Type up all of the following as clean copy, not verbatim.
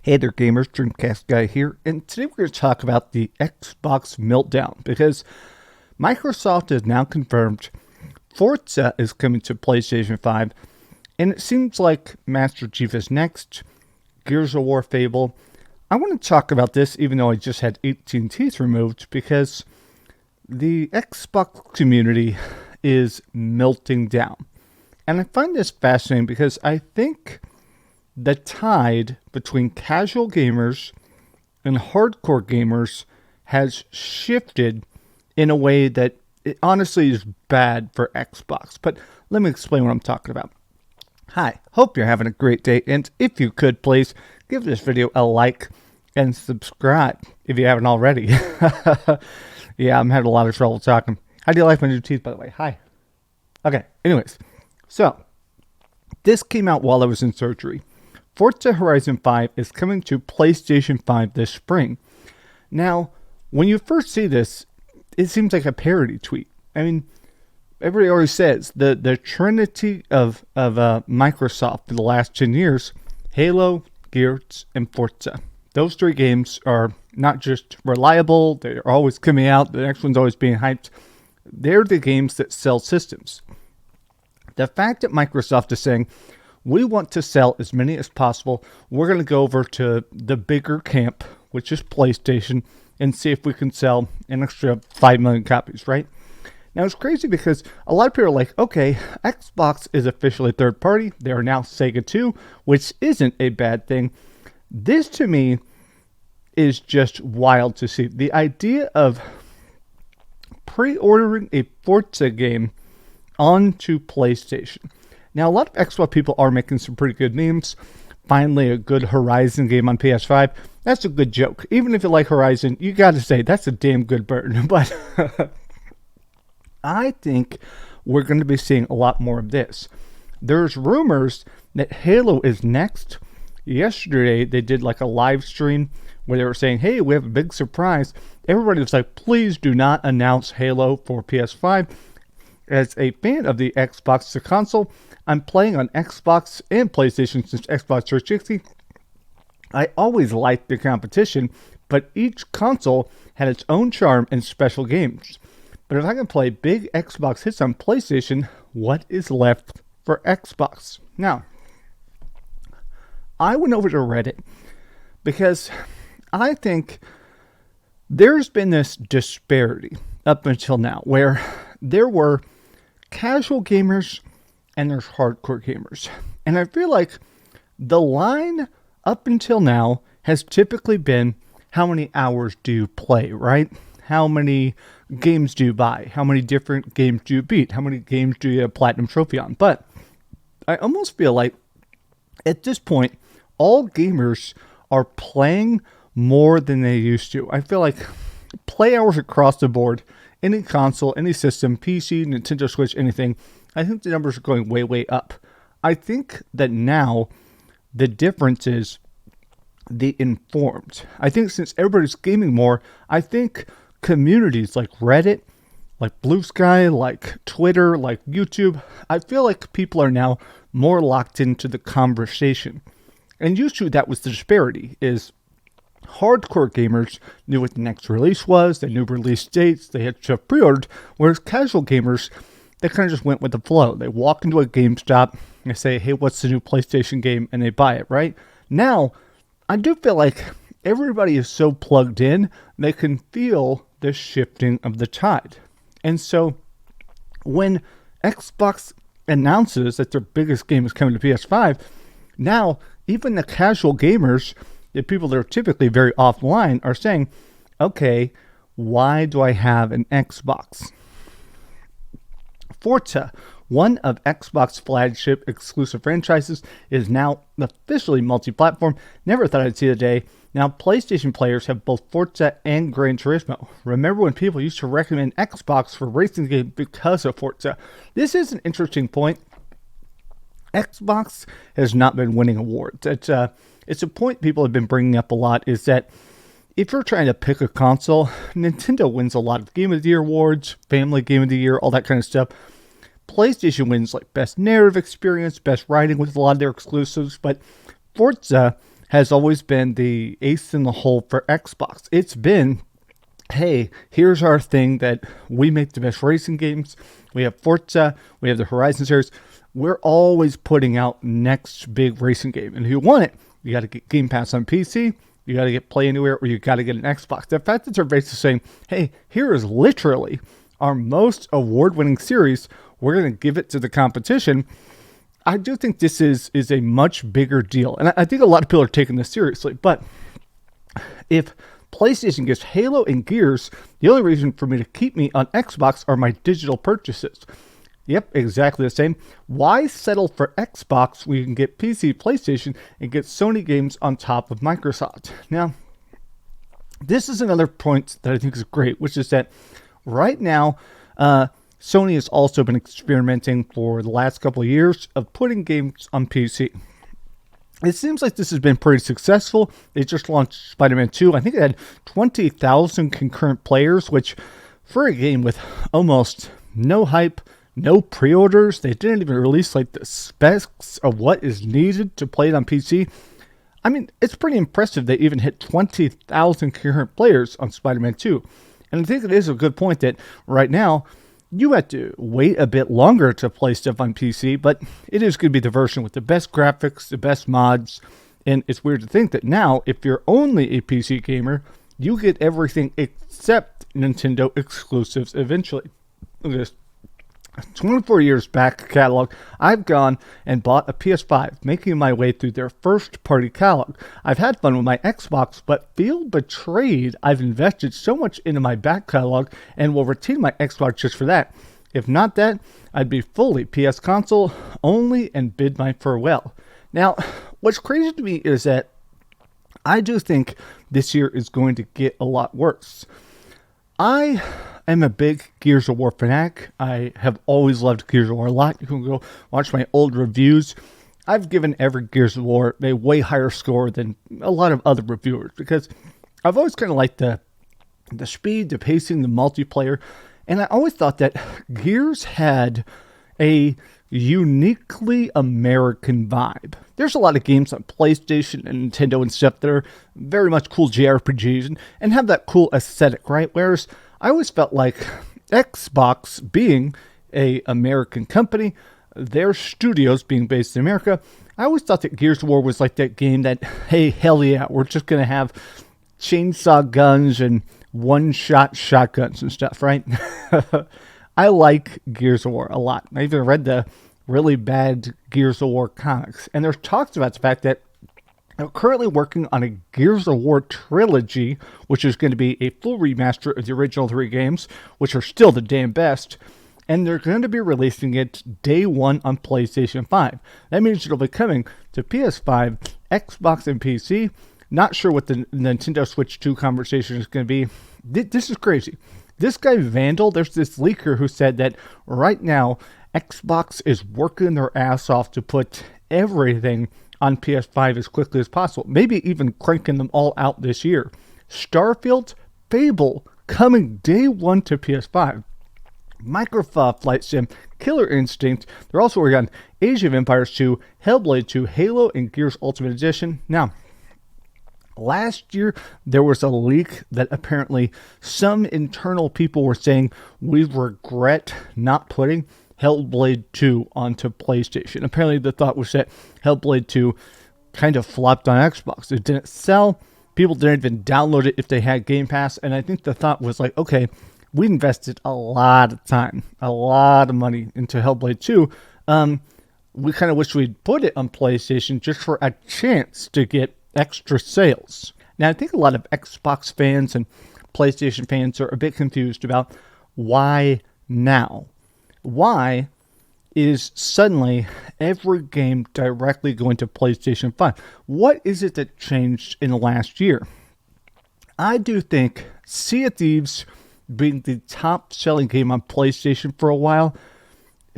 Hey there gamers, DreamcastGuy here, and today we're going to talk about the Xbox meltdown because Microsoft has now confirmed Forza is coming to PlayStation 5, and it seems like Master Chief is next, Gears of War Fable. I want to talk about this even though I just had 18 teeth removed because the Xbox community is melting down. And I find this fascinating because I think the tide between casual gamers and hardcore gamers has shifted in a way that it honestly is bad for Xbox. But let me explain what I'm talking about. Hi, hope you're having a great day, and if you could please give this video a like and subscribe if you haven't already. Yeah, I'm having a lot of trouble talking. How do you like my new teeth, by the way? Hi. Okay, anyways, so this came out while I was in surgery. Forza Horizon 5 is coming to PlayStation 5 this spring. Now, when you first see this, it seems like a parody tweet. I mean, everybody always says the trinity of Microsoft for the last 10 years, Halo, Gears, and Forza. Those three games are not just reliable, they're always coming out, the next one's always being hyped. They're the games that sell systems. The fact that Microsoft is saying, we want to sell as many as possible. We're going to go over to the bigger camp, which is PlayStation, and see if we can sell an extra 5 million copies, right? Now, it's crazy because a lot of people are like, okay, Xbox is officially third party. They are now Sega too, which isn't a bad thing. This, to me, is just wild to see. The idea of pre-ordering a Forza game onto PlayStation. Now, a lot of Xbox people are making some pretty good memes. Finally, a good Horizon game on PS5. That's a good joke. Even if you like Horizon, you got to say that's a damn good burn. But I think we're going to be seeing a lot more of this. There's rumors that Halo is next. Yesterday, they did like a live stream where they were saying, hey, we have a big surprise. Everybody was like, please do not announce Halo for PS5. As a fan of the Xbox, the console, I'm playing on Xbox and PlayStation since Xbox 360. I always liked the competition, but each console had its own charm and special games. But if I can play big Xbox hits on PlayStation, what is left for Xbox? Now, I went over to Reddit because I think there's been this disparity up until now where there were casual gamers and there's hardcore gamers. And I feel like the line up until now has typically been how many hours do you play, right? How many games do you buy? How many different games do you beat? How many games do you have a platinum trophy on? But I almost feel like at this point, all gamers are playing more than they used to. I feel like play hours across the board, any console, any system, PC, Nintendo Switch, anything, I think the numbers are going way, way up. I think that now the difference is the informed. I think since everybody's gaming more, I think communities like Reddit, like Blue Sky, like Twitter, like YouTube, I feel like people are now more locked into the conversation. And usually that was the disparity, is hardcore gamers knew what the next release was, they knew release dates, they had stuff pre-ordered, whereas casual gamers, they kind of just went with the flow. They walk into a GameStop, they say, hey, what's the new PlayStation game? And they buy it, right? Now, I do feel like everybody is so plugged in, they can feel the shifting of the tide. And so, when Xbox announces that their biggest game is coming to PS5, now, even the casual gamers, the people that are typically very offline, are saying, okay, why do I have an Xbox? Forza, one of Xbox's flagship exclusive franchises, is now officially multi-platform. Never thought I'd see the day. Now, PlayStation players have both Forza and Gran Turismo. Remember when people used to recommend Xbox for racing games because of Forza? This is an interesting point. Xbox has not been winning awards. It's a point people have been bringing up a lot, is that if you're trying to pick a console, Nintendo wins a lot of Game of the Year awards, Family Game of the Year, all that kind of stuff. PlayStation wins like best narrative experience, best writing with a lot of their exclusives, but Forza has always been the ace in the hole for Xbox. It's been, hey, here's our thing that we make the best racing games. We have Forza, we have the Horizon series. We're always putting out next big racing game. And if you want it, you got to get Game Pass on PC, you got to get Play Anywhere, or you got to get an Xbox. The fact that they're basically saying, hey, here is literally our most award-winning series. We're going to give it to the competition. I do think this is a much bigger deal. And I think a lot of people are taking this seriously. But if PlayStation gives Halo and Gears, the only reason for me to keep me on Xbox are my digital purchases. Yep, exactly the same. Why settle for Xbox when you can get PC, PlayStation, and get Sony games on top of Microsoft? Now, this is another point that I think is great, which is that right now, Sony has also been experimenting for the last couple of years of putting games on PC. It seems like this has been pretty successful. They just launched Spider-Man 2. I think it had 20,000 concurrent players, which for a game with almost no hype, no pre-orders, they didn't even release like the specs of what is needed to play it on PC. I mean, it's pretty impressive they even hit 20,000 concurrent players on Spider-Man 2. And I think it is a good point that right now, you have to wait a bit longer to play stuff on PC, but it is going to be the version with the best graphics, the best mods, and it's weird to think that now, if you're only a PC gamer, you get everything except Nintendo exclusives eventually. Look at this. 24 years back catalog, I've gone and bought a PS5, making my way through their first-party catalog. I've had fun with my Xbox, but feel betrayed I've invested so much into my back catalog and will retain my Xbox just for that. If not that, I'd be fully PS console only and bid my farewell. Now, what's crazy to me is that I do think this year is going to get a lot worse. I am a big Gears of War fanatic. I have always loved Gears of War a lot. You can go watch my old reviews. I've given every Gears of War a way higher score than a lot of other reviewers because I've always kind of liked the speed, the pacing, the multiplayer, and I always thought that Gears had a uniquely American vibe. There's a lot of games on PlayStation and Nintendo and stuff that are very much cool JRPGs and have that cool aesthetic, right? Whereas I always felt like Xbox, being a American company, their studios being based in America, I always thought that Gears of War was like that game that, hey, hell yeah, we're just going to have chainsaw guns and one-shot shotguns and stuff, right? I like Gears of War a lot. I even read the really bad Gears of War comics. And there's talks about the fact that they're currently working on a Gears of War trilogy, which is going to be a full remaster of the original 3 games, which are still the damn best. And they're going to be releasing it day one on PlayStation 5. That means it'll be coming to PS5, Xbox, and PC. Not sure what the Nintendo Switch 2 conversation is going to be. This is crazy. This guy Vandal, there's this leaker who said that right now, Xbox is working their ass off to put everything on PS5 as quickly as possible. Maybe even cranking them all out this year. Starfield, Fable, coming day one to PS5. Microsoft Flight Sim, Killer Instinct. They're also working on Age of Empires 2, Hellblade 2, Halo, and Gears Ultimate Edition. Now, last year, there was a leak that apparently some internal people were saying we regret not putting Hellblade 2 onto PlayStation. Apparently, the thought was that Hellblade 2 kind of flopped on Xbox. It didn't sell. People didn't even download it if they had Game Pass. And I think the thought was like, okay, we invested a lot of time, a lot of money into Hellblade 2. We kind of wish we'd put it on PlayStation just for a chance to get extra sales. Now, I think a lot of Xbox fans and PlayStation fans are a bit confused about why now. Why is suddenly every game directly going to PlayStation 5? What is it that changed in the last year? I do think Sea of Thieves being the top-selling game on PlayStation for a while,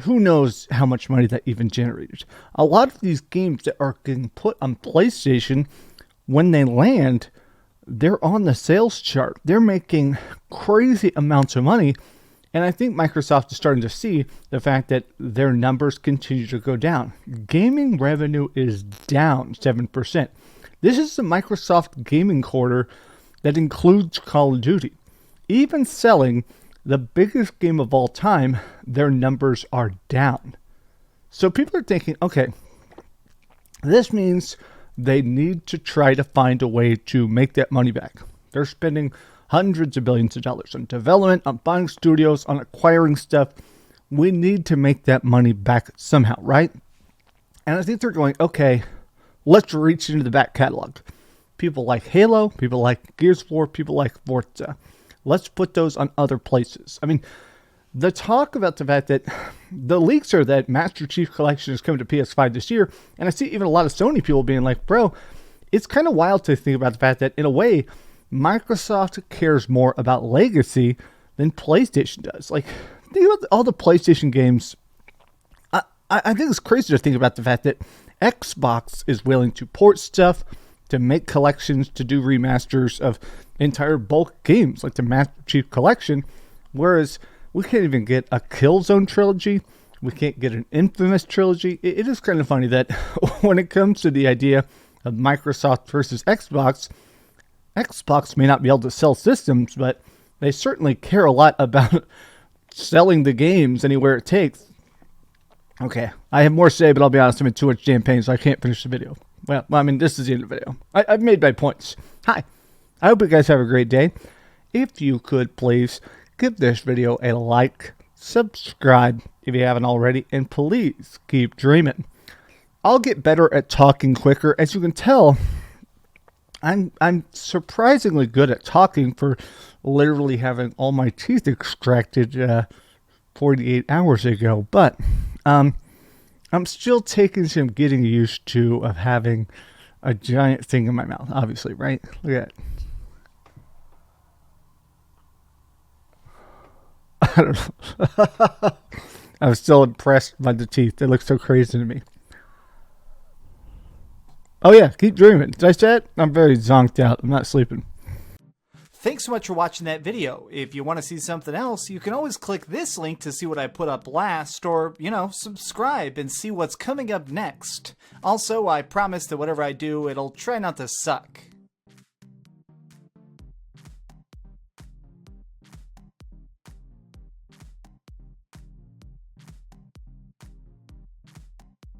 who knows how much money that even generated. A lot of these games that are getting put on PlayStation, when they land, they're on the sales chart. They're making crazy amounts of money. And I think Microsoft is starting to see the fact that their numbers continue to go down. Gaming revenue is down 7%. This is the Microsoft gaming quarter that includes Call of Duty. Even selling the biggest game of all time, their numbers are down. So people are thinking, okay, this means they need to try to find a way to make that money back. They're spending hundreds of billions of dollars on development, on buying studios, on acquiring stuff. We need to make that money back somehow, right? And I think they're going, okay, let's reach into the back catalog. People like Halo, people like Gears of War, people like Forza. Let's put those on other places. I mean, the talk about the fact that the leaks are that Master Chief Collection is coming to PS5 this year, and I see even a lot of Sony people being like, bro, it's kind of wild to think about the fact that, in a way, Microsoft cares more about legacy than PlayStation does. Like, think about all the PlayStation games. I think it's crazy to think about the fact that Xbox is willing to port stuff, to make collections, to do remasters of entire bulk games like the Master Chief Collection, whereas we can't even get a Killzone trilogy. We can't get an Infamous trilogy. It is kind of funny that when it comes to the idea of Microsoft versus Xbox, Xbox may not be able to sell systems, but they certainly care a lot about selling the games anywhere it takes. Okay, I have more to say, but I'll be honest, I'm in too much damn pain, so I can't finish the video. Well, I mean, this is the end of the video. I've made my points. Hi, I hope you guys have a great day. If you could, please give this video a like, subscribe if you haven't already, and please keep dreaming. I'll get better at talking quicker. As you can tell, I'm surprisingly good at talking for literally having all my teeth extracted 48 hours ago, but I'm still taking some getting used to of having a giant thing in my mouth, obviously, right? Look at that. I don't know. I was still impressed by the teeth. They look so crazy to me. Oh yeah, keep dreaming. Did I say it? I'm very zonked out. I'm not sleeping. Thanks so much for watching that video. If you want to see something else, you can always click this link to see what I put up last, or, subscribe and see what's coming up next. Also, I promise that whatever I do, it'll try not to suck.